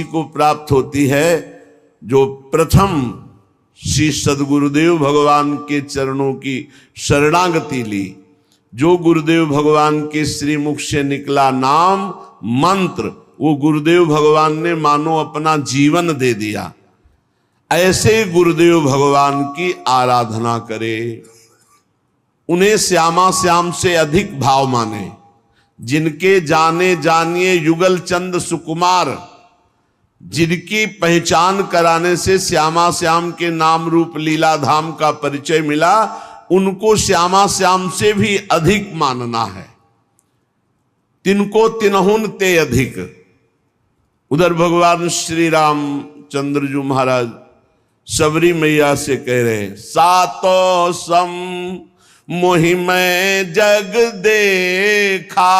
को प्राप्त होती है जो प्रथम श्री सद्गुरुदेव भगवान के चरणों की शरणागति ली। जो गुरुदेव भगवान के श्री मुख से निकला नाम मंत्र, वो गुरुदेव भगवान ने मानो अपना जीवन दे दिया। ऐसे गुरुदेव भगवान की आराधना करे, उन्हें श्यामा श्याम से अधिक भाव माने, जिनके जाने जानिए युगल चंद सुकुमार, जिनकी पहचान कराने से श्यामा श्याम के नाम रूप लीला धाम का परिचय मिला, उनको श्यामा श्याम से भी अधिक मानना है। तिनको तिनहुन ते अधिक। उधर भगवान श्री रामचंद्र जी महाराज सबरी मैया से कह रहे, सातो सम मोहि मैं जग देखा,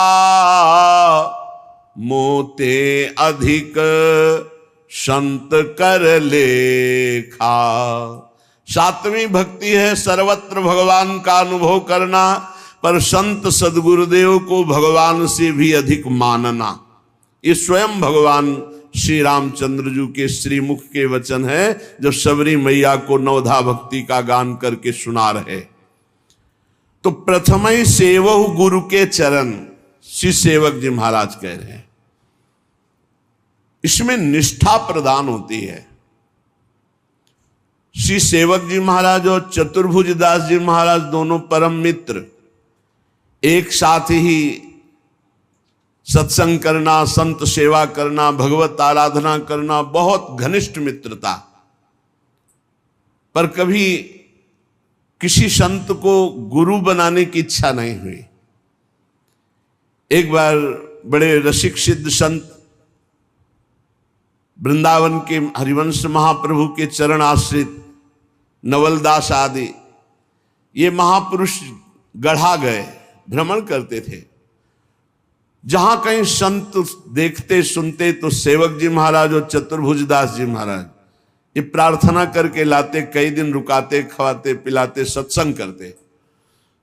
मोते अधिक संत कर लेखा। सातवीं भक्ति है सर्वत्र भगवान का अनुभव करना, पर संत सद्गुरुदेव को भगवान से भी अधिक मानना। ये स्वयं भगवान श्री रामचंद्र जी के श्रीमुख के वचन है, जो सबरी मैया को नवधा भक्ति का गान करके सुना रहे। तो प्रथम ही सेवहु गुरु के चरण, श्री सेवक जी महाराज कह रहे हैं। इसमें निष्ठा प्रदान होती है। श्री सेवक जी महाराज और चतुर्भुज दास जी महाराज दोनों परम मित्र, एक साथ ही सत्संग करना, संत सेवा करना, भगवत आराधना करना, बहुत घनिष्ठ मित्रता। पर कभी किसी संत को गुरु बनाने की इच्छा नहीं हुई। एक बार बड़े रसिक सिद्ध संत वृंदावन के हरिवंश महाप्रभु के चरण आश्रित नवलदास आदि ये महापुरुष गढ़ा गए, भ्रमण करते थे। जहां कहीं संत देखते सुनते तो सेवक जी महाराज और चतुर्भुज दास जी महाराज ये प्रार्थना करके लाते, कई दिन रुकाते, खवाते पिलाते, सत्संग करते।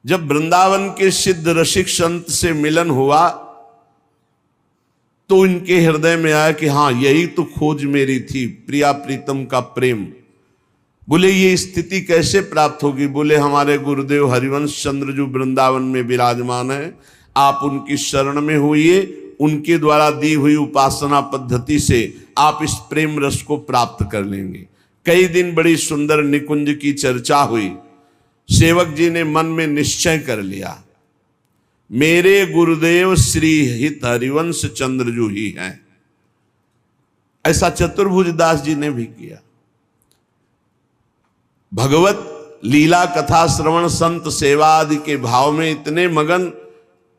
जब वृंदावन के सिद्ध रसिक संत से मिलन हुआ तो इनके हृदय में आया कि हाँ, यही तो खोज मेरी थी, प्रिया प्रीतम का प्रेम। बोले ये स्थिति कैसे प्राप्त होगी? बोले हमारे गुरुदेव हरिवंश चंद्र जी वृंदावन में विराजमान है, आप उनकी शरण में होइए, उनके द्वारा दी हुई उपासना पद्धति से आप इस प्रेम रस को प्राप्त कर लेंगे। कई दिन बड़ी सुंदर निकुंज की चर्चा हुई। सेवक जी ने मन में निश्चय कर लिया, मेरे गुरुदेव श्री हित हरिवंश चंद्र जी ही हैं। ऐसा चतुर्भुज दास जी ने भी किया। भगवत लीला कथा श्रवण संत सेवा आदि के भाव में इतने मगन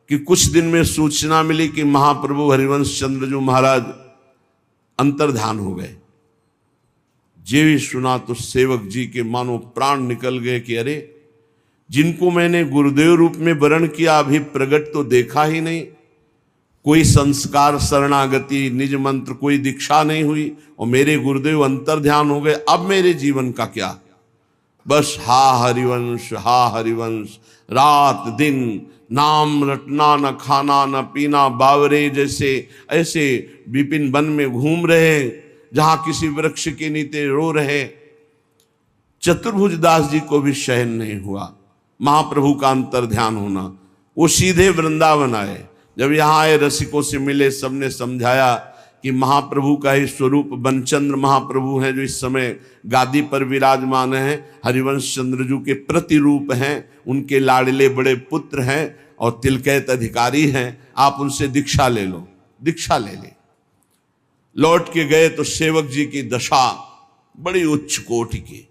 कि कुछ दिन में सूचना मिली कि महाप्रभु हरिवंश चंद्र जी महाराज अंतर्धान हो गए। जे भी सुना तो सेवक जी के मानो प्राण निकल गए कि अरे, जिनको मैंने गुरुदेव रूप में वरण किया अभी प्रकट तो देखा ही नहीं, कोई संस्कार शरणागति निज मंत्र कोई दीक्षा नहीं हुई और मेरे गुरुदेव अंतर्ध्यान हो गए। अब मेरे जीवन का क्या? बस हा हरिवंश, हा हरिवंश, रात दिन नाम रटना, न खाना न पीना, बावरे जैसे ऐसे विपिन वन में घूम रहे, जहां किसी वृक्ष के नीचे रो रहे। चतुर्भुज दास जी को भी शयन नहीं हुआ महाप्रभु का अंतर्ध्यान होना। वो सीधे वृंदावन आए। जब यहाँ आए रसिकों से मिले, सबने समझाया कि महाप्रभु का ही स्वरूप बनचंद्र महाप्रभु हैं, जो इस समय गादी पर विराजमान हैं, हरिवंश चंद्र जी के प्रतिरूप हैं, उनके लाडले बड़े पुत्र हैं और तिलकैत अधिकारी हैं, आप उनसे दीक्षा ले लो। दीक्षा ले ली। लौट के गए तो सेवक जी की दशा बड़ी उच्च कोटि की।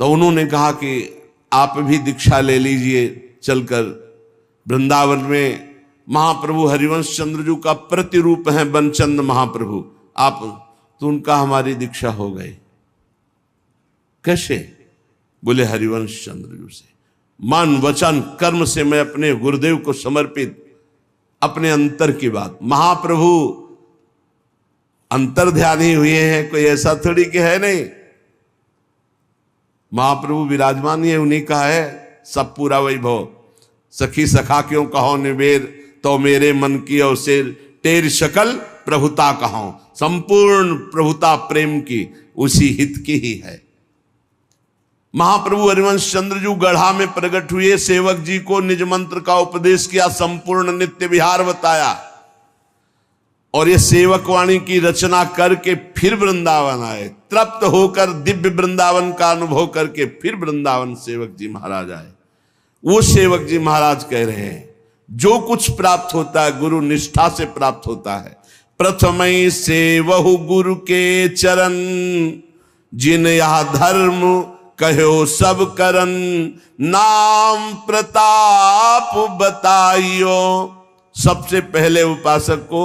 तो उन्होंने कहा कि आप भी दीक्षा ले लीजिए, चलकर वृंदावन में महाप्रभु हरिवंश चंद्र जी का प्रतिरूप है बनचंद महाप्रभु, आप तो उनका हमारी दीक्षा हो गई। कैसे? बोले हरिवंश चंद्र जी से मन वचन कर्म से मैं अपने गुरुदेव को समर्पित, अपने अंतर की बात। महाप्रभु अंतर्ध्यानी हुए हैं, कोई ऐसा थोड़ी कि है नहीं। महाप्रभु विराजमान है, उन्हीं का है सब पूरा वैभव। सखी सखा क्यों कहो निवेद, तो मेरे मन की अवसेर, तेरी शकल प्रभुता कहाऊं, संपूर्ण प्रभुता प्रेम की उसी हित की ही है। महाप्रभु हरिवंश चंद्र जी गढ़ा में प्रकट हुए, सेवक जी को निज मंत्र का उपदेश किया, संपूर्ण नित्य विहार बताया, और ये सेवक वाणी की रचना करके फिर वृंदावन आए। तृप्त होकर दिव्य वृंदावन का अनुभव करके फिर वृंदावन सेवक जी महाराज आए। वो सेवक जी महाराज कह रहे हैं, जो कुछ प्राप्त होता है गुरु निष्ठा से प्राप्त होता है। प्रथमई से वहु गुरु के चरण, जिन यह धर्म कहो सब करन, नाम प्रताप बताइयो। सबसे पहले उपासक को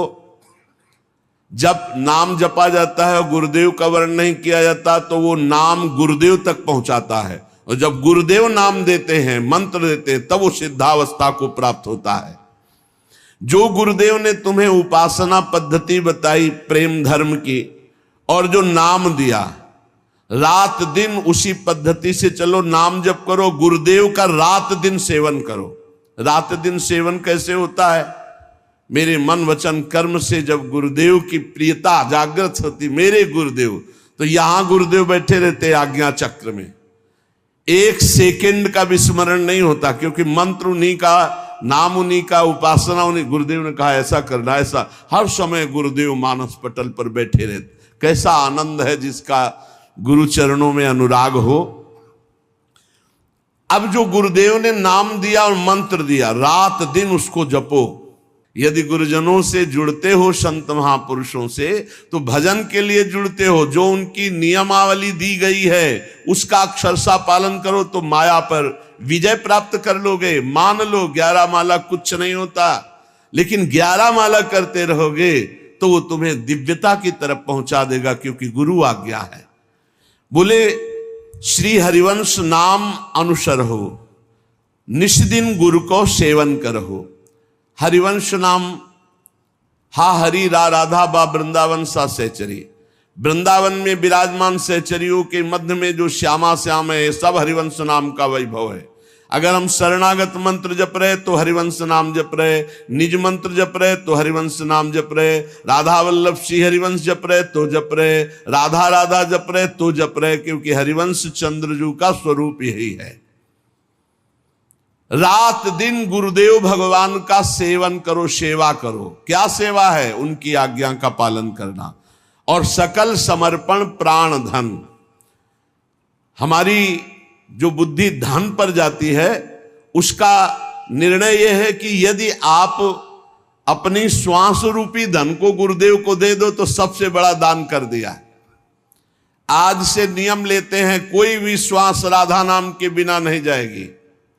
जब नाम जपा जाता है और गुरुदेव का वर्ण नहीं किया जाता तो वो नाम गुरुदेव तक पहुंचाता है, और जब गुरुदेव नाम देते हैं, मंत्र देते हैं, तब वो सिद्धावस्था को प्राप्त होता है। जो गुरुदेव ने तुम्हें उपासना पद्धति बताई प्रेम धर्म की, और जो नाम दिया, रात दिन उसी पद्धति से चलो, नाम जप करो, गुरुदेव का रात दिन सेवन करो। रात दिन सेवन कैसे होता है? मेरे मन वचन कर्म से जब गुरुदेव की प्रियता जागृत होती, मेरे गुरुदेव, तो यहां गुरुदेव बैठे रहते आज्ञा चक्र में, एक सेकंड का विस्मरण नहीं होता, क्योंकि मंत्र उन्हीं का, नाम उन्हीं का, उपासना उन्हीं। गुरुदेव ने कहा ऐसा करना, ऐसा, हर समय गुरुदेव मानस पटल पर बैठे रहते। कैसा आनंद है जिसका गुरु चरणों में अनुराग हो। अब जो गुरुदेव ने नाम दिया और मंत्र दिया, रात दिन उसको जपो। यदि गुरुजनों से जुड़ते हो, संत महापुरुषों से, तो भजन के लिए जुड़ते हो, जो उनकी नियमावली दी गई है उसका अक्षरशः पालन करो तो माया पर विजय प्राप्त कर लोगे। मान लो 11 माला कुछ नहीं होता, लेकिन 11 माला करते रहोगे तो वो तुम्हें दिव्यता की तरफ पहुंचा देगा, क्योंकि गुरु आज्ञा है। बोले श्री हरिवंश नाम अनुसर हो, निश दिन गुरु को सेवन करहो। हरिवंश नाम हा हरि रा राधा बा वृंदावन सा सहचरी। वृंदावन में विराजमान सहचरियों के मध्य में जो श्यामा श्याम है, सब हरिवंश नाम का वैभव है। अगर हम शरणागत मंत्र जप रहे तो हरिवंश नाम जप रहे, निज मंत्र जप रहे तो हरिवंश नाम जप रहे, राधा वल्लभ श्री हरिवंश जप रहे तो जप रहे, राधा राधा जप रहे तो जप रहे, क्योंकि हरिवंश चंद्रजू का स्वरूप यही है। रात दिन गुरुदेव भगवान का सेवन करो, सेवा करो। क्या सेवा है? उनकी आज्ञा का पालन करना, और सकल समर्पण प्राण धन। हमारी जो बुद्धि धन पर जाती है, उसका निर्णय यह है कि यदि आप अपनी श्वास रूपी धन को गुरुदेव को दे दो तो सबसे बड़ा दान कर दिया। आज से नियम लेते हैं, कोई भी श्वास राधा नाम के बिना नहीं जाएगी।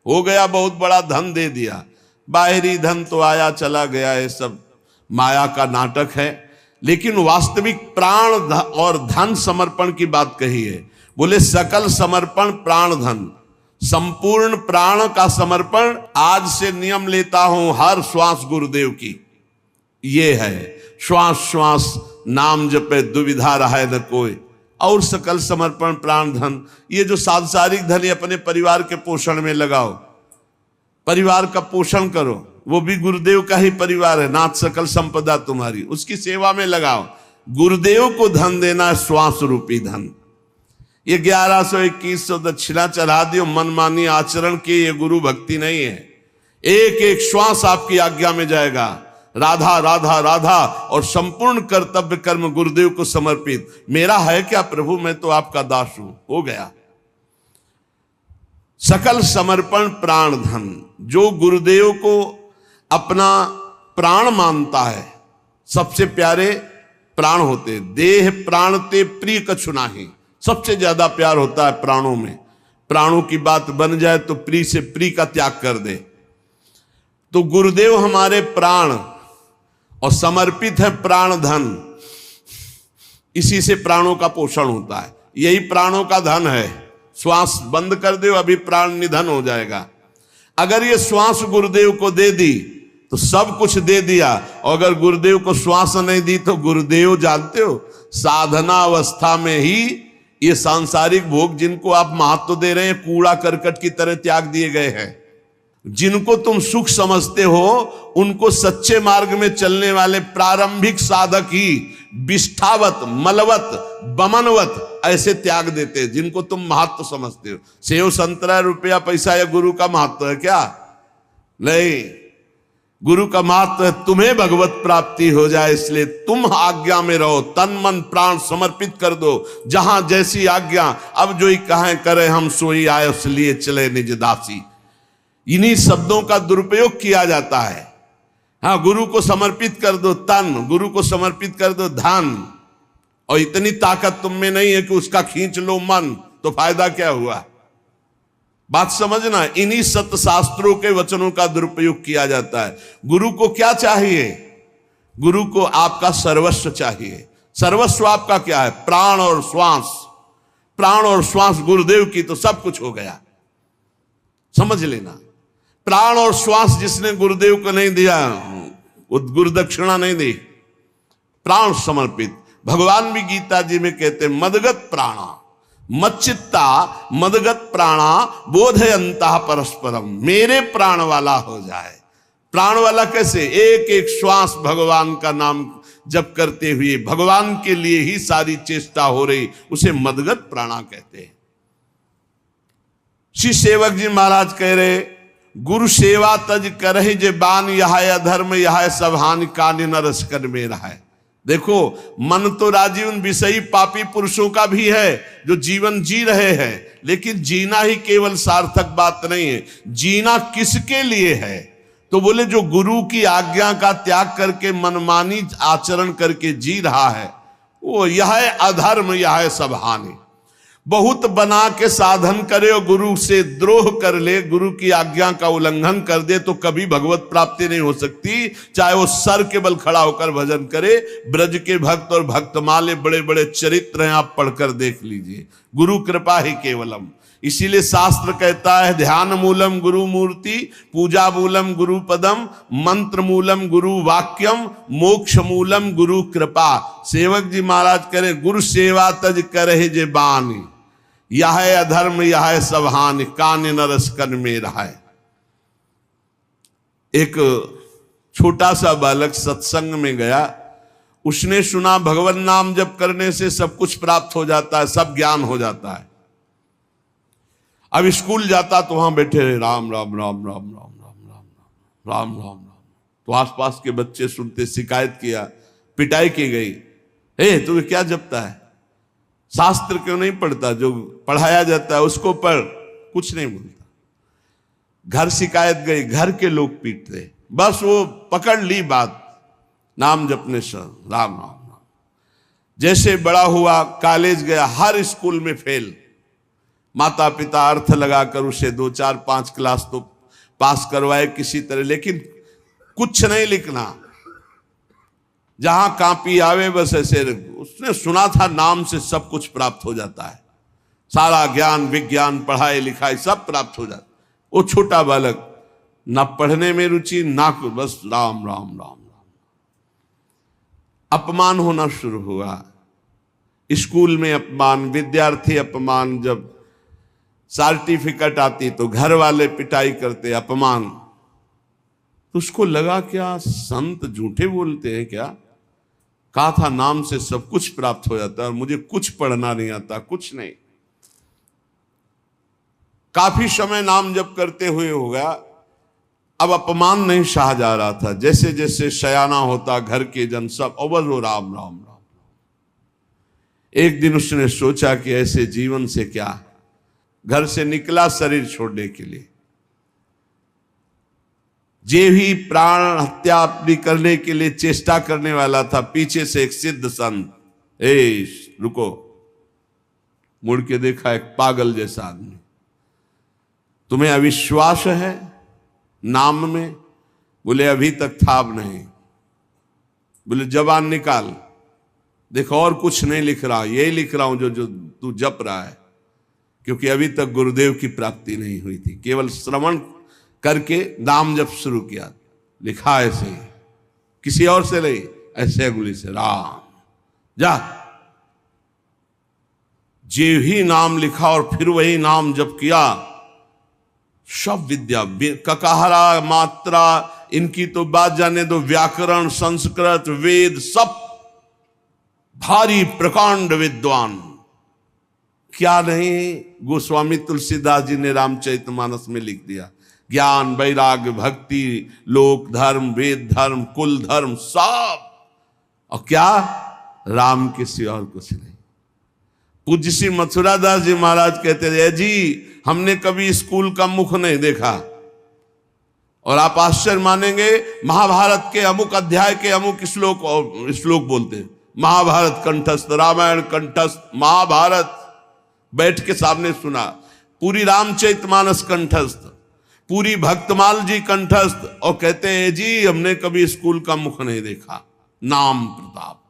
हो गया, बहुत बड़ा धन दे दिया, बाहरी धन तो आया चला गया, ये सब माया का नाटक है। लेकिन वास्तविक प्राण और धन समर्पण की बात कही है। बोले सकल समर्पण प्राण धन, संपूर्ण प्राण का समर्पण। आज से नियम लेता हूं हर श्वास गुरुदेव की। ये है श्वास श्वास नाम जपे दुविधा रहे न कोई, और सकल समर्पण प्राण धन। ये जो सांसारिक धन अपने परिवार के पोषण में लगाओ, परिवार का पोषण करो, वो भी गुरुदेव का ही परिवार है। नाथ सकल संपदा तुम्हारी, उसकी सेवा में लगाओ। गुरुदेव को धन देना श्वास रूपी धन। ये 1100-2100 दक्षिणा चढ़ा दियो, मनमानी आचरण की, ये गुरु भक्ति नहीं है। एक एक श्वास आपकी आज्ञा में जाएगा, राधा राधा राधा, और संपूर्ण कर्तव्य कर्म गुरुदेव को समर्पित। मेरा है क्या प्रभु, मैं तो आपका दास हूं, हो गया। सकल समर्पण प्राण धन। जो गुरुदेव को अपना प्राण मानता है, सबसे प्यारे प्राण होते, देह प्राण ते प्रिय कछु नाही। सबसे ज्यादा प्यार होता है प्राणों में। प्राणों की बात बन जाए तो प्रिय से प्रिय का त्याग कर दे। तो गुरुदेव हमारे प्राण, और समर्पित है प्राण धन। इसी से प्राणों का पोषण होता है, यही प्राणों का धन है। श्वास बंद कर दो, अभी प्राण निधन हो जाएगा। अगर ये श्वास गुरुदेव को दे दी तो सब कुछ दे दिया, और अगर गुरुदेव को श्वास नहीं दी तो गुरुदेव, जानते हो, साधना अवस्था में ही ये सांसारिक भोग जिनको आप महत्व दे रहे हैं, कूड़ा करकट की तरह त्याग दिए गए हैं। जिनको तुम सुख समझते हो उनको सच्चे मार्ग में चलने वाले प्रारंभिक साधक ही विष्ठावत, मलवत, बमनवत ऐसे त्याग देते हैं। जिनको तुम महत्व समझते हो, सेव संतरा रुपया पैसा या गुरु का महत्व है क्या? नहीं, गुरु का महत्व है तुम्हें भगवत प्राप्ति हो जाए, इसलिए तुम आज्ञा में रहो, तन मन प्राण समर्पित कर दो, जहां जैसी आज्ञा। अब जो ही कहें करे हम सोई आए, इसलिए चले निज दासी। इन्हीं शब्दों का दुरुपयोग किया जाता है। हाँ, गुरु को समर्पित कर दो तन, गुरु को समर्पित कर दो धन, और इतनी ताकत तुम में नहीं है कि उसका खींच लो मन, तो फायदा क्या हुआ? बात समझना, इन्हीं सत्य शास्त्रों के वचनों का दुरुपयोग किया जाता है। गुरु को क्या चाहिए? गुरु को आपका सर्वस्व चाहिए। सर्वस्व आपका क्या है? प्राण और श्वास। प्राण और श्वास गुरुदेव की तो सब कुछ हो गया, समझ लेना। प्राण और श्वास जिसने गुरुदेव को नहीं दिया, वो गुरुदक्षिणा नहीं दी, प्राण समर्पित। भगवान भी गीता जी में कहते मदगत प्राणा मच्चित्ता मदगत प्राणा बोधयंता परस्परम। मेरे प्राण वाला हो जाए। प्राण वाला कैसे? एक एक श्वास भगवान का नाम जप करते हुए भगवान के लिए ही सारी चेष्टा हो रही, उसे मदगत प्राणा कहते हैं। श्री सेवक जी महाराज कह रहे, गुरु सेवा तज करहि जे बान, यह अधर्म यह सब हानि कान नरस कर में रहा है। देखो, मन तो राजी उन विषयी पापी पुरुषों का भी है जो जीवन जी रहे हैं, लेकिन जीना ही केवल सार्थक बात नहीं है। जीना किसके लिए है? तो बोले जो गुरु की आज्ञा का त्याग करके मनमानी आचरण करके जी रहा है, वो यह अधर्म यह सब हानि। बहुत बना के साधन करे और गुरु से द्रोह कर ले, गुरु की आज्ञा का उल्लंघन कर दे, तो कभी भगवत प्राप्ति नहीं हो सकती। चाहे वो सर के बल खड़ा होकर भजन करे। ब्रज के भक्त और भक्तमाले बड़े बड़े चरित्र हैं, आप पढ़कर देख लीजिए। गुरु कृपा ही केवलम। इसीलिए शास्त्र कहता है ध्यान मूलम गुरु मूर्ति, पूजा मूलम गुरु पदम, मंत्र मूलम गुरु वाक्यम, मोक्ष मूलम गुरु कृपा। सेवक जी महाराज करे, गुरु सेवा तज करे जे बानी, यह अधर्म यह सब हानि कान नरस कन में रहा है। एक छोटा सा बालक सत्संग में गया, उसने सुना भगवान नाम जप करने से सब कुछ प्राप्त हो जाता है, सब ज्ञान हो जाता है। अब स्कूल जाता तो वहां बैठे रहे राम राम राम राम राम राम राम राम राम राम। तो आसपास के बच्चे सुनते, शिकायत किया, पिटाई की गई। तुम्हें क्या जपता है? शास्त्र क्यों नहीं पढ़ता? जो पढ़ाया जाता है उसको पढ़। कुछ नहीं बोलता। घर शिकायत गई, घर के लोग पीटते, बस वो पकड़ ली बात, नाम जपने से राम राम राम। जैसे बड़ा हुआ, कॉलेज गया, हर स्कूल में फेल। माता पिता अर्थ लगाकर उसे 2 4 5 क्लास तो पास करवाए किसी तरह, लेकिन कुछ नहीं लिखना। जहां कापी आवे बस ऐसे। उसने सुना था नाम से सब कुछ प्राप्त हो जाता है, सारा ज्ञान विज्ञान पढ़ाई लिखाई सब प्राप्त हो जाता। वो छोटा बालक, ना पढ़ने में रुचि ना कुछ, बस राम राम राम राम। अपमान होना शुरू हुआ, स्कूल में अपमान, विद्यार्थी अपमान। जब सर्टिफिकेट आती तो घर वाले पिटाई करते, अपमान। तो उसको लगा क्या संत झूठे बोलते हैं क्या? कहा था नाम से सब कुछ प्राप्त हो जाता है, और मुझे कुछ पढ़ना नहीं आता, कुछ नहीं। काफी समय नाम जप करते हुए हो गया, अब अपमान नहीं सहा जा रहा था। जैसे जैसे शयाना होता, घर के जन सब अवल हो राम राम राम। एक दिन उसने सोचा कि ऐसे जीवन से क्या, घर से निकला शरीर छोड़ने के लिए। जे भी प्राण हत्या अपनी करने के लिए चेष्टा करने वाला था, पीछे से एक सिद्ध संत, रुको, मुड़ के देखा, एक पागल जैसा आदमी। तुम्हें अविश्वास है नाम में? बोले अभी तक था, अब नहीं। बोले जबान निकाल, देखो और कुछ नहीं लिख रहा, यही लिख रहा हूं जो तू जप रहा है, क्योंकि अभी तक गुरुदेव की प्राप्ति नहीं हुई थी। केवल श्रवण करके नाम जप शुरू किया, लिखा ऐसे ही, किसी और से नहीं, ऐसे अंगुली से राम जा। जे ही नाम लिखा और फिर वही नाम जप किया, सब विद्या, ककाहरा मात्रा इनकी तो बात जाने दो, व्याकरण, संस्कृत, वेद, सब भारी प्रकांड विद्वान। क्या नहीं गोस्वामी तुलसीदास जी ने रामचरितमानस में लिख दिया। ज्ञान, वैराग्य, भक्ति, लोक धर्म, वेद धर्म, कुल धर्म, सब। और क्या, राम के सिवा और कुछ नहीं। पूज्य श्री मथुरादास जी महाराज कहते थे, जी हमने कभी स्कूल का मुख नहीं देखा। और आप आश्चर्य मानेंगे, महाभारत के अमुक अध्याय के अमुक श्लोक बोलते हैं, महाभारत कंठस्थ, रामायण कंठस्थ, महाभारत बैठ के सामने सुना, पूरी रामचरितमानस कंठस्थ, पूरी भक्तमाल जी कंठस्थ। और कहते हैं जी हमने कभी स्कूल का मुख नहीं देखा। नाम प्रताप,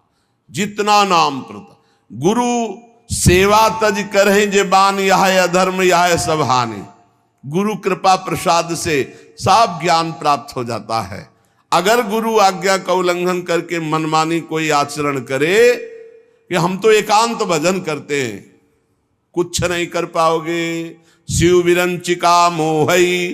जितना नाम प्रताप। गुरु सेवा तज करें जे बान, यह अधर्म यह सब हानि। गुरु कृपा प्रसाद से सब ज्ञान प्राप्त हो जाता है। अगर गुरु आज्ञा का उल्लंघन करके मनमानी कोई आचरण करे कि हम तो एकांत भजन करते हैं, कुछ नहीं कर पाओगे। शिव विरंचिका मोहई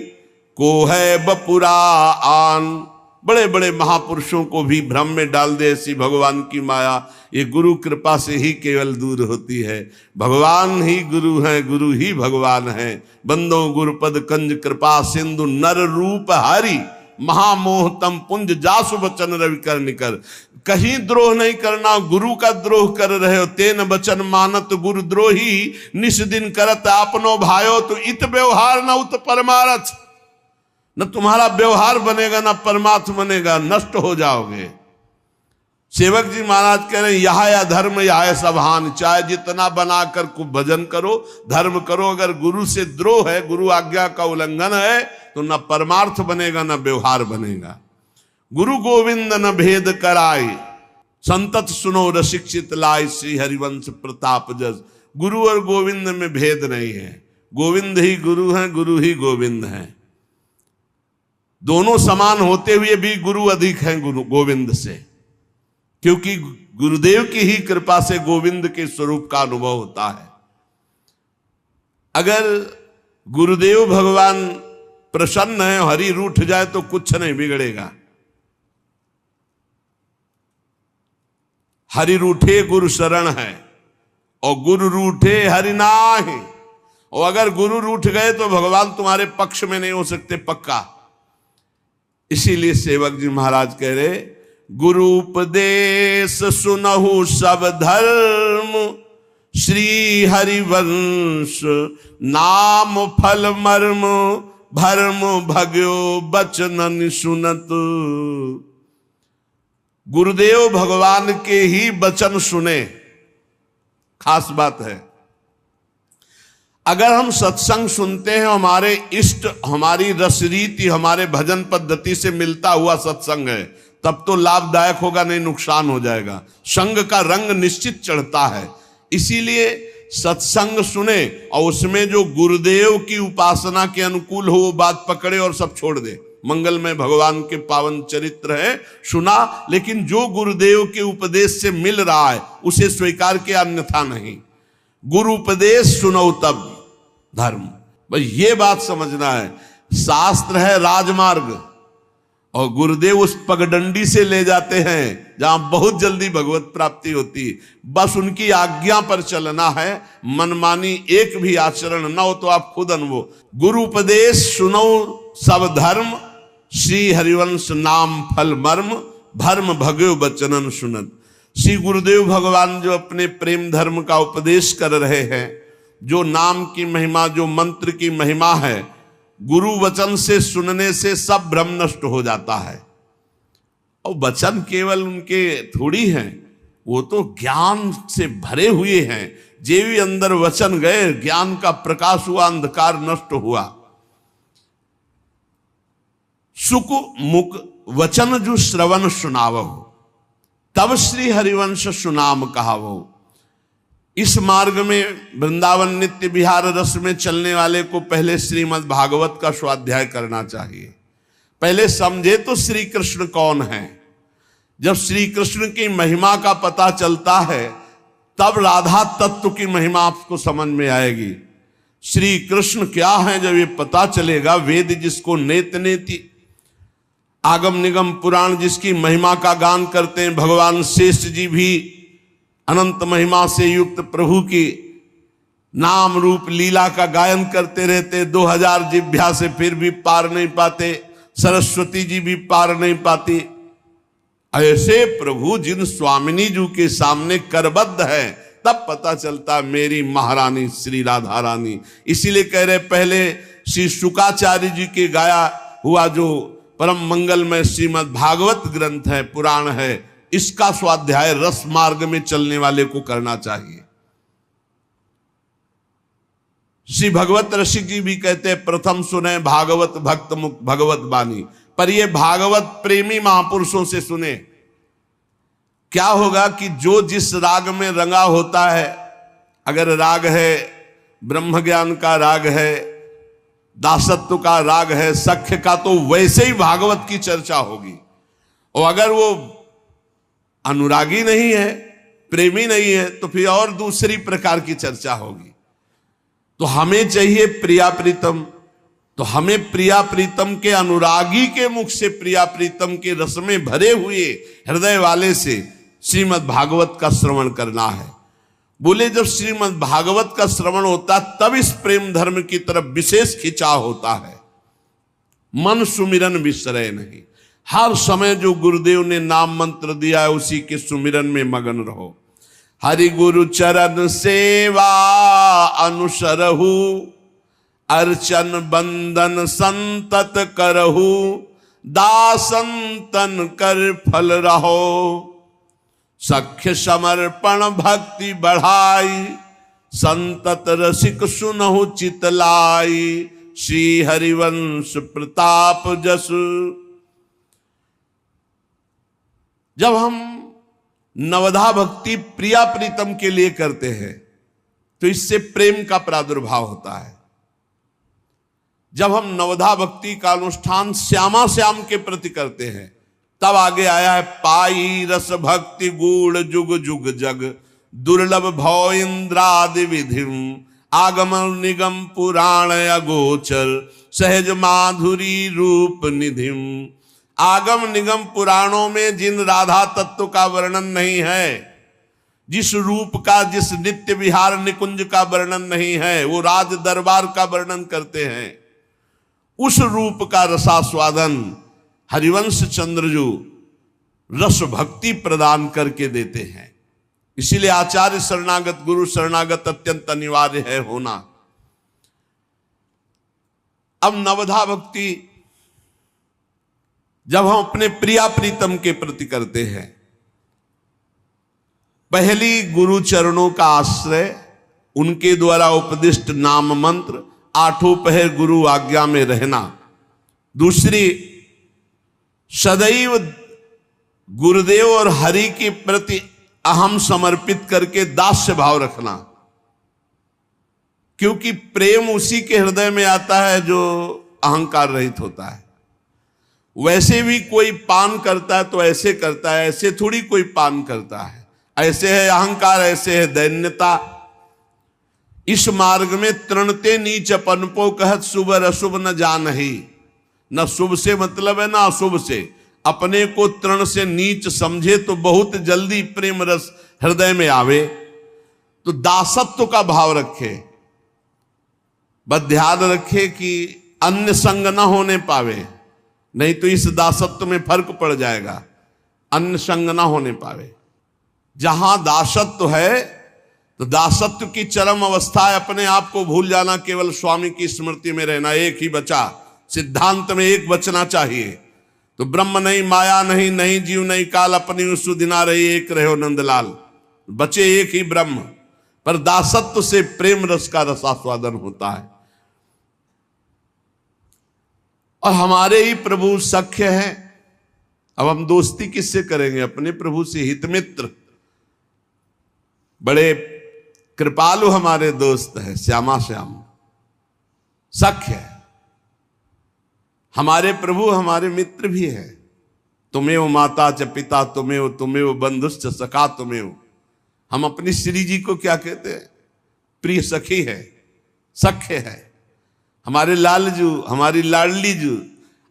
को है बपुरा आन। बड़े बड़े महापुरुषों को भी भ्रम में डाल दे ऐसी भगवान की माया, ये गुरु कृपा से ही केवल दूर होती है। भगवान ही गुरु हैं, गुरु ही भगवान हैं। बंदो गुरुपद कंज कृपा सिंधु, नर रूप हरि महामोह तम पुंज, जासु बचन रवि कर निकर। कहीं द्रोह नहीं करना, गुरु का द्रोह कर रहे हो। तेन बचन मानत गुरु द्रोही, निस दिन करत आपनो भायो। तो इत व्यवहार न उत परमारथ। न तुम्हारा व्यवहार बनेगा न परमार्थ बनेगा, नष्ट हो जाओगे। सेवक जी महाराज कह रहे हैं, यह या धर्म यह सब हानि। चाहे जितना बनाकर भजन करो, धर्म करो, अगर गुरु से द्रोह है, गुरु आज्ञा का उल्लंघन है, तो न परमार्थ बनेगा न व्यवहार बनेगा। गुरु गोविंद न भेद कराई, संतत सुनो रसिक्षित लाई। श्री हरिवंश प्रताप जस। गुरु और गोविंद में भेद नहीं है। गोविंद ही गुरु हैं, गुरु ही गोविंद हैं। दोनों समान होते हुए भी गुरु अधिक हैं गुरु गोविंद से, क्योंकि गुरुदेव की ही कृपा से गोविंद के स्वरूप का अनुभव होता है। अगर गुरुदेव भगवान प्रसन्न है, हरि रूठ जाए तो कुछ नहीं बिगड़ेगा। हरि रूठे गुरु शरण है, और गुरु रूठे हरि नाहि। और अगर गुरु रूठ गए तो भगवान तुम्हारे पक्ष में नहीं हो सकते, पक्का। इसीलिए सेवक जी महाराज कह रहे, गुरु उपदेश सुनहु सब धर्म, श्री हरिवंश नाम फल मर्म, भर्म भग्यो बचन सुनत। गुरुदेव भगवान के ही वचन सुने, खास बात है। अगर हम सत्संग सुनते हैं, हमारे इष्ट, हमारी रसरीति, हमारे भजन पद्धति से मिलता हुआ सत्संग है, तब तो लाभदायक होगा, नहीं नुकसान हो जाएगा। संग का रंग निश्चित चढ़ता है। इसीलिए सत्संग सुने और उसमें जो गुरुदेव की उपासना के अनुकूल हो वो बात पकड़े और सब छोड़ दे। मंगलमय भगवान के पावन चरित्र है, सुना, लेकिन जो गुरुदेव के उपदेश से मिल रहा है उसे स्वीकार किया, अन्यथा नहीं। गुरु उपदेश सुनो तब धर्म। भाई ये बात समझना है। शास्त्र है राजमार्ग, और गुरुदेव उस पगडंडी से ले जाते हैं जहां बहुत जल्दी भगवत प्राप्ति होती है। बस उनकी आज्ञा पर चलना है, मनमानी एक भी आचरण न हो तो आप खुद अनुभव। गुरु उपदेश सुनो सब धर्म, श्री हरिवंश नाम फल मर्म, भर्म भग्यो बचनन सुनत। श्री गुरुदेव भगवान जो अपने प्रेम धर्म का उपदेश कर रहे हैं, जो नाम की महिमा, जो मंत्र की महिमा है, गुरु वचन से सुनने से सब भ्रम नष्ट हो जाता है। और वचन केवल उनके थोड़ी हैं, वो तो ज्ञान से भरे हुए हैं। जे भी अंदर वचन गए, ज्ञान का प्रकाश हुआ, अंधकार नष्ट हुआ। सुख मुख वचन जो श्रवण सुनावो, तब श्री हरिवंश सुनाम कहावो। इस मार्ग में वृंदावन नित्य विहार रस में चलने वाले को पहले श्रीमद् भागवत का स्वाध्याय करना चाहिए। पहले समझे तो श्री कृष्ण कौन है। जब श्री कृष्ण की महिमा का पता चलता है, तब राधा तत्व की महिमा आपको समझ में आएगी। श्री कृष्ण क्या है जब ये पता चलेगा, वेद जिसको नेत नेति, आगम निगम पुराण जिसकी महिमा का गान करते हैं, भगवान शेष जी भी अनंत महिमा से युक्त प्रभु की नाम रूप लीला का गायन करते रहते, 2000 जिभ्या से फिर भी पार नहीं पाते, सरस्वती जी भी पार नहीं पाती। ऐसे प्रभु जिन स्वामिनी जी के सामने करबद्ध है, तब पता चलता मेरी महारानी श्री राधा रानी। इसीलिए कह रहे पहले श्री शुकाचार्य जी के गाया हुआ जो परम मंगलमय श्रीमद् भागवत ग्रंथ है, पुराण है, इसका स्वाध्याय रस मार्ग में चलने वाले को करना चाहिए। श्री भगवत रसिक जी भी कहते हैं प्रथम सुने भागवत भक्त मुक्त भगवत बानी, पर ये भागवत प्रेमी महापुरुषों से सुने। क्या होगा कि जो जिस राग में रंगा होता है, अगर राग है ब्रह्म ज्ञान का राग है, दासत्व का राग है, सख्य का, तो वैसे ही भागवत की चर्चा होगी। और अगर वो अनुरागी नहीं है, प्रेमी नहीं है, तो फिर और दूसरी प्रकार की चर्चा होगी। तो हमें चाहिए प्रिया प्रीतम, तो हमें प्रिया प्रीतम के अनुरागी के मुख से, प्रिया प्रीतम के रस में भरे हुए हृदय वाले से श्रीमद् भागवत का श्रवण करना है। बोले जब श्रीमद् भागवत का श्रवण होता तब इस प्रेम धर्म की तरफ विशेष खिंचाव होता है। मन सुमिरन विसरे नहीं, हर समय जो गुरुदेव ने नाम मंत्र दिया है उसी के सुमिरन में मगन रहो। हरि गुरु चरण सेवा अनुसरहु, अर्चन बंदन संतत करहु, दासंतन कर फल रहो। सख्य समर्पण भक्ति बढ़ाई, संतत रसिक सुनहु चितलाई, श्री हरिवंश प्रताप जस। जब हम नवधा भक्ति प्रिया प्रीतम के लिए करते हैं तो इससे प्रेम का प्रादुर्भाव होता है। जब हम नवधा भक्ति का अनुष्ठान श्यामा श्याम के प्रति करते हैं तब आगे आया है पाई रस भक्ति गूढ़ जुग जुग जग, दुर्लभ भव इंद्रादि विधिम, आगम निगम पुराण अगोचर, सहज माधुरी रूप निधिम। आगम निगम पुराणों में जिन राधा तत्व का वर्णन नहीं है, जिस रूप का, जिस नित्य विहार निकुंज का वर्णन नहीं है, वो राज दरबार का वर्णन करते हैं। उस रूप का रसास्वादन हरिवंश चंद्रजू रस भक्ति प्रदान करके देते हैं। इसीलिए आचार्य शरणागत, गुरु शरणागत अत्यंत अनिवार्य है होना। अब नवधा भक्ति जब हम अपने प्रिया प्रीतम के प्रति करते हैं, पहली गुरु चरणों का आश्रय, उनके द्वारा उपदिष्ट नाम मंत्र, आठों पहर गुरु आज्ञा में रहना। दूसरी, सदैव गुरुदेव और हरि के प्रति अहम समर्पित करके दास्य भाव रखना, क्योंकि प्रेम उसी के हृदय में आता है जो अहंकार रहित होता है। वैसे भी कोई पान करता है तो ऐसे करता है, ऐसे थोड़ी कोई पान करता है। ऐसे है अहंकार, ऐसे है दैन्यता। इस मार्ग में तृणते नीच पनपो कहत, शुभ अशुभ न जानहि। न शुभ से मतलब है ना अशुभ से। अपने को तृण से नीच समझे तो बहुत जल्दी प्रेम रस हृदय में आवे। तो दासत्व का भाव रखे, बस ध्यान रखे कि अन्य संग न होने पावे, नहीं तो इस दासत्व में फर्क पड़ जाएगा। अन्य संग न होने पावे। जहां दासत्व है तो दासत्व की चरम अवस्था है अपने आप को भूल जाना, केवल स्वामी की स्मृति में रहना। एक ही बचा, सिद्धांत में एक बचना चाहिए। तो ब्रह्म नहीं, माया नहीं, नहीं जीव नहीं काल, अपनी सुदिना रही एक रहो नंदलाल। बचे एक ही ब्रह्म, पर दासत्व से प्रेम रस का रसास्वादन होता है। और हमारे ही प्रभु सख्य हैं। अब हम दोस्ती किससे करेंगे? अपने प्रभु से। हितमित्र बड़े कृपालु हमारे दोस्त हैं, श्यामा श्याम सख्य है। हमारे प्रभु हमारे मित्र भी हैं। तुमेव माता च पिता तुमेव, तुमेव बंधुश्च सखा तुमेव। हम अपनी श्री जी को क्या कहते हैं? प्रिय सखी है। सख्य है, हमारे लालजू, हमारी लाडली जू।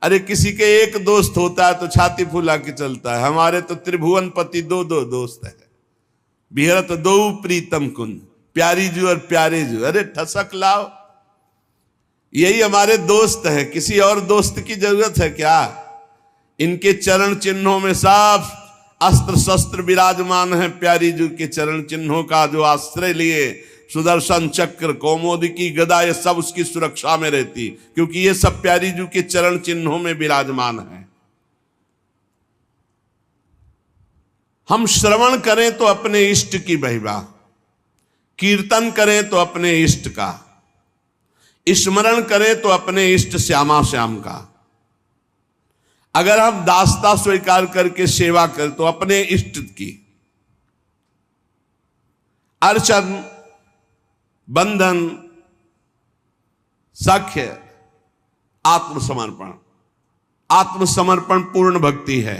अरे किसी के एक दोस्त होता है तो छाती फुला के चलता है, हमारे तो त्रिभुवन पति दो दो दोस्त है। बिहरत दो प्रीतम कुंज, प्यारी जू और प्यारे जू, अरे ठसक लाओ। यही हमारे दोस्त हैं, किसी और दोस्त की जरूरत है क्या? इनके चरण चिन्हों में साफ अस्त्र शस्त्र विराजमान है। प्यारी जू के चरण चिन्हों का जो आश्रय लिए, सुदर्शन चक्र, कौमोदकी गदा, ये सब उसकी सुरक्षा में रहती, क्योंकि ये सब प्यारी जू के चरण चिन्हों में विराजमान है। हम श्रवण करें तो अपने इष्ट की महिमा, कीर्तन करें तो अपने इष्ट का, स्मरण करें तो अपने इष्ट श्यामा श्याम का। अगर हम दासता स्वीकार करके सेवा करें तो अपने इष्ट की, अर्चन, बंधन, सख्य, आत्मसमर्पण। आत्मसमर्पण पूर्ण भक्ति है।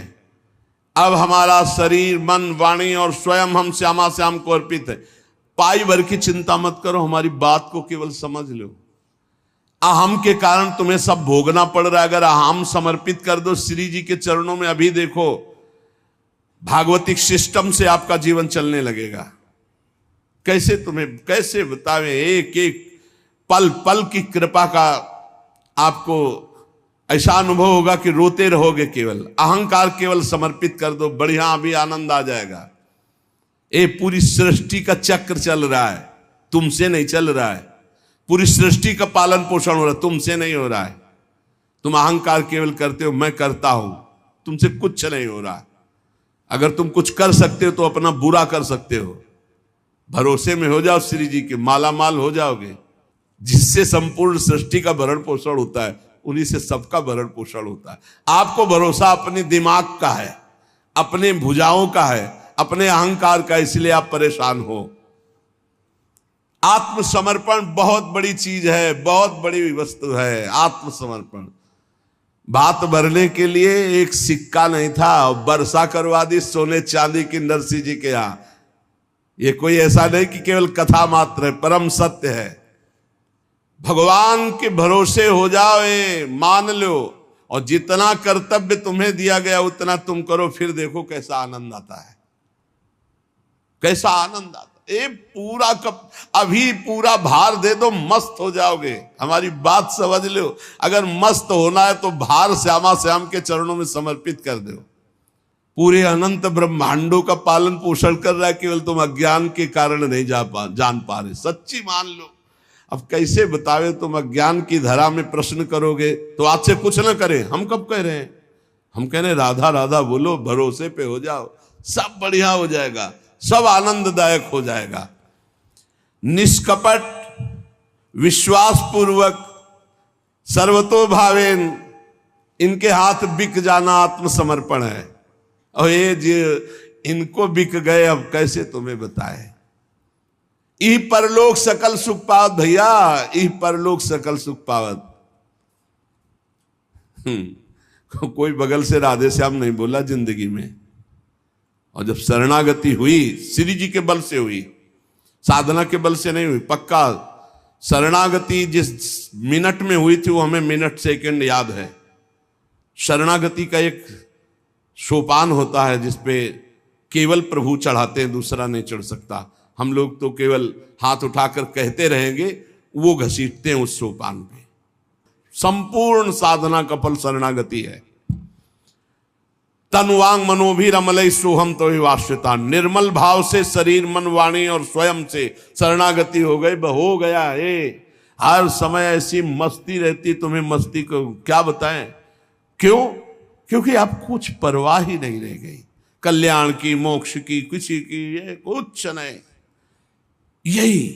अब हमारा शरीर, मन, वाणी और स्वयं हम श्यामा श्याम को अर्पित है। पाई भर की चिंता मत करो, हमारी बात को केवल समझ लो। अहम के कारण तुम्हें सब भोगना पड़ रहा है। अगर अहम समर्पित कर दो श्री जी के चरणों में, अभी देखो भागवतिक सिस्टम से आपका जीवन चलने लगेगा। कैसे तुम्हें कैसे बतावे, एक एक पल पल की कृपा का आपको ऐसा अनुभव होगा कि रोते रहोगे। केवल अहंकार केवल समर्पित कर दो, बढ़िया अभी आनंद आ जाएगा। ये पूरी सृष्टि का चक्र चल रहा है, तुमसे नहीं चल रहा है। पूरी सृष्टि का पालन पोषण हो रहा है, तुमसे नहीं हो रहा है। तुम अहंकार केवल करते हो, मैं करता हूं, तुमसे कुछ नहीं हो रहा है। अगर तुम कुछ कर सकते हो तो अपना बुरा कर सकते हो। भरोसे में हो जाओ श्री जी के, माला माल हो जाओगे। जिससे संपूर्ण सृष्टि का भरण पोषण होता है, उन्हीं से सबका भरण पोषण होता है। आपको भरोसा अपने दिमाग का है, अपने भुजाओं का है, अपने अहंकार का, इसलिए आप परेशान हो। आत्मसमर्पण बहुत बड़ी चीज है, बहुत बड़ी वस्तु है आत्मसमर्पण। भात भरने के लिए एक सिक्का नहीं था, वर्षा करवा दी सोने चांदी की नरसिंह जी के यहां। ये कोई ऐसा नहीं कि केवल कथा मात्र है, परम सत्य है। भगवान के भरोसे हो जाओ, मान लो, और जितना कर्तव्य तुम्हें दिया गया उतना तुम करो, फिर देखो कैसा आनंद आता है, कैसा आनंद आता है। ये पूरा अभी पूरा भार दे दो, मस्त हो जाओगे। हमारी बात समझ लो। अगर मस्त होना है तो भार श्यामा श्याम के चरणों में समर्पित कर दो। पूरे अनंत ब्रह्मांडों का पालन पोषण कर रहा है, केवल तुम अज्ञान के कारण नहीं जान पा रहे। सच्ची मान लो। अब कैसे बतावे, तुम अज्ञान की धरा में प्रश्न करोगे तो आज से कुछ ना करें। हम कब कह रहे हैं? हम कह रहे हैं राधा राधा बोलो, भरोसे पे हो जाओ, सब बढ़िया हो जाएगा, सब आनंददायक हो जाएगा। निष्कपट, विश्वास पूर्वक, सर्वतो भावेन इनके हाथ बिक जाना आत्मसमर्पण है। और ये जो इनको बिक गए, अब कैसे तुम्हें बताए। ई परलोक सकल सुख पावत भैया, ई परलोक सकल सुख पावत। कोई बगल से राधे श्याम नहीं बोला जिंदगी में। और जब शरणागति हुई, श्री जी के बल से हुई, साधना के बल से नहीं हुई। पक्का शरणागति जिस मिनट में हुई थी वो हमें मिनट सेकंड याद है। शरणागति का एक सोपान होता है जिसपे केवल प्रभु चढ़ाते हैं, दूसरा नहीं चढ़ सकता। हम लोग तो केवल हाथ उठाकर कहते रहेंगे, वो घसीटते हैं उस सोपान पे। संपूर्ण साधना का फल शरणागति है। तनुवांग मनोभिरमलय सोहम तो वाश्यता। निर्मल भाव से शरीर, मन, वाणी और स्वयं से शरणागति हो गई, हो गया है। हर समय ऐसी मस्ती रहती, तुम्हें मस्ती को क्या बताएं। क्यों? क्योंकि आप कुछ परवाह ही नहीं रह गई, कल्याण की, मोक्ष की, किसी की, ये कुछ नहीं। यही